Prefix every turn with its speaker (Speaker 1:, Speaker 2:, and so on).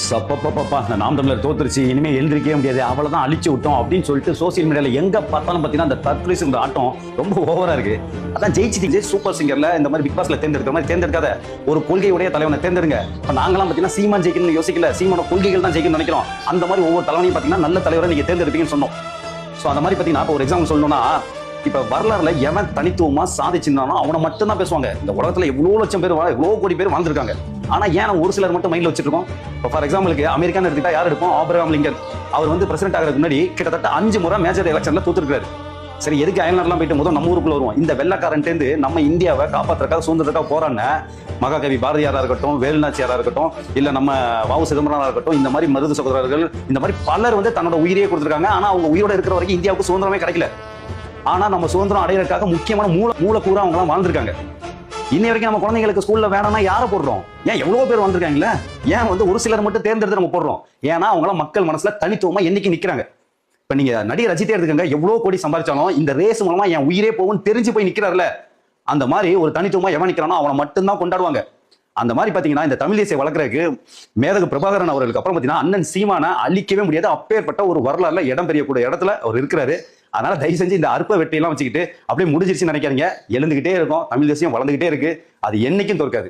Speaker 1: சப்பப்பப்பா இந்த நாம் தமிழர் தோத்துருச்சு, இனிமே எழுந்திருக்கவே முடியாது, அவ்வளவுதான் அழிச்சு விட்டோம் அப்படின்னு சொல்லிட்டு சோசியல் மீடியால எங்க பார்த்தாலும் பாத்தீங்கன்னா அந்த தற்கொலை ஆட்டம் ரொம்ப ஓவரா இருக்கு. அதான் ஜெயிச்சிட்டீங்க சூப்பர் சிங்கர்ல இந்த மாதிரி பிக் பாஸ்ல தேர்ந்தெடுக்கிற மாதிரி தேர்ந்தெடுக்காத ஒரு கொள்கையுடைய தலைவனை தேர்ந்தெடுங்க. இப்ப நாங்களாம் பாத்தீங்கன்னா சீமான் ஜெயிக்கணும்னு யோசிக்கல, சீமானோட கொள்கைகள் தான் ஜெயிக்கணும்னு நினைக்கிறோம். அந்த மாதிரி ஒவ்வொரு தலைவனையும் பாத்தீங்கன்னா நல்ல தலைவரை நீங்க தேர்ந்தெடுப்பீங்கன்னு சொன்னோம். சோ அந்த மாதிரி பாத்தீங்கன்னா இப்போ ஒரு எக்ஸாம்பிள் சொல்லணும்னா, இப்ப வரலாறுல எவன் தனித்துவமா சாதிச்சிருந்தானோ அவனை மட்டும் தான் பேசுவாங்க. இந்த உலகத்துல எவ்வளவு லட்சம் பேர் எவ்வளவு கோடி பேர் வாழ்ந்திருக்காங்க. ஆனா ஏன் ஒரு சிலர் மட்டும் மைண்ட்ல வச்சிருக்கோம். இப்போ ஃபார் எக்ஸாம்பிளுக்கு அமெரிக்கான்னு எடுத்துக்கிட்டா யார் எடுப்போம்? Abraham Lincoln. அவர் வந்து பிரசிடென்ட் ஆகிறதுக்கு முன்னாடி கிட்டத்தட்ட 5 முறை மேஜர் எலெக்ஷன்ல தோத்துருக்காரு. சரி, எதுக்கு அயல்நாடுலாம் போயிட்டு முதல் நம்ம ஊருக்குள்ள வருவோம். இந்த வெள்ளக்காரன்ட்டு நம்ம இந்தியாவை காப்பாற்றுறதுக்காக சுதந்திரத்துக்காக போறான்னு மகாகவி பாரதியாரா இருக்கட்டும், வேலுநாச்சியாரா இருக்கட்டும், இல்ல நம்ம வ.உ. சிதம்பரனாரா இருக்கட்டும், இந்த மாதிரி மருது சகோதரர்கள், இந்த மாதிரி பலர் வந்து தன்னோட உயிரையே கொடுத்துருக்காங்க. ஆனா அவங்க உயிரோட இருக்கிற வரைக்கும் இந்தியாவுக்கு சுதந்திரமே கிடைக்கல. ஆனா நம்ம சுதந்திரம் அடையிறதுக்காக முக்கியமான மூலக்கூறா அவங்க எல்லாம் வாழ்ந்திருக்காங்க. இன்னை வரைக்கும் நம்ம குழந்தைங்களுக்கு ஸ்கூல்ல வேணாம்னா யாரை போடுறோம்? ஏன் எவ்வளவு பேர் வந்திருக்காங்களே, ஏன் வந்து ஒரு சிலர் மட்டும் தேர்ந்தெடுத்து நம்ம போடுறோம்? ஏன்னா அவங்க எல்லாம் மக்கள் மனசுல தனித்துவமா என்னைக்கு நிக்கிறாங்க. இப்ப நீங்க நடிகர் ரஜினியே எடுத்துக்கங்க, எவ்வளவு கோடி சம்பாதிச்சாலும் இந்த ரேஸ் மூலமா என் உயிரே போகும்னு தெரிஞ்சு போய் நிக்கிறாருல, அந்த மாதிரி ஒரு தனித்துவமா எவன் நிக்கிறானோ அவனை மட்டும்தான் கொண்டாடுவாங்க. அந்த மாதிரி பாத்தீங்கன்னா இந்த தமிழ் தேசிய வளர்க்கறதுக்கு மேதகு பிரபாகரன் அவர்களுக்கு அப்புறம் பாத்தீங்கன்னா அண்ணன் சீமானை அழிக்கவே முடியாது. அப்பேற்பட்ட ஒரு வரலாறுல இடம் பெரியக்கூடிய இடத்துல அவர் இருக்கிறாரு. அதனால தயவு செஞ்சு இந்த அற்ப வெற்றியெல்லாம் வச்சுக்கிட்டு அப்படியே முடிஞ்சிருச்சுன்னு நினைக்காதீங்க. எழுந்துகிட்டே இருக்கும், தமிழ் தேசியம் வளர்ந்துகிட்டே இருக்கு, அது என்னைக்கும் தோற்காது.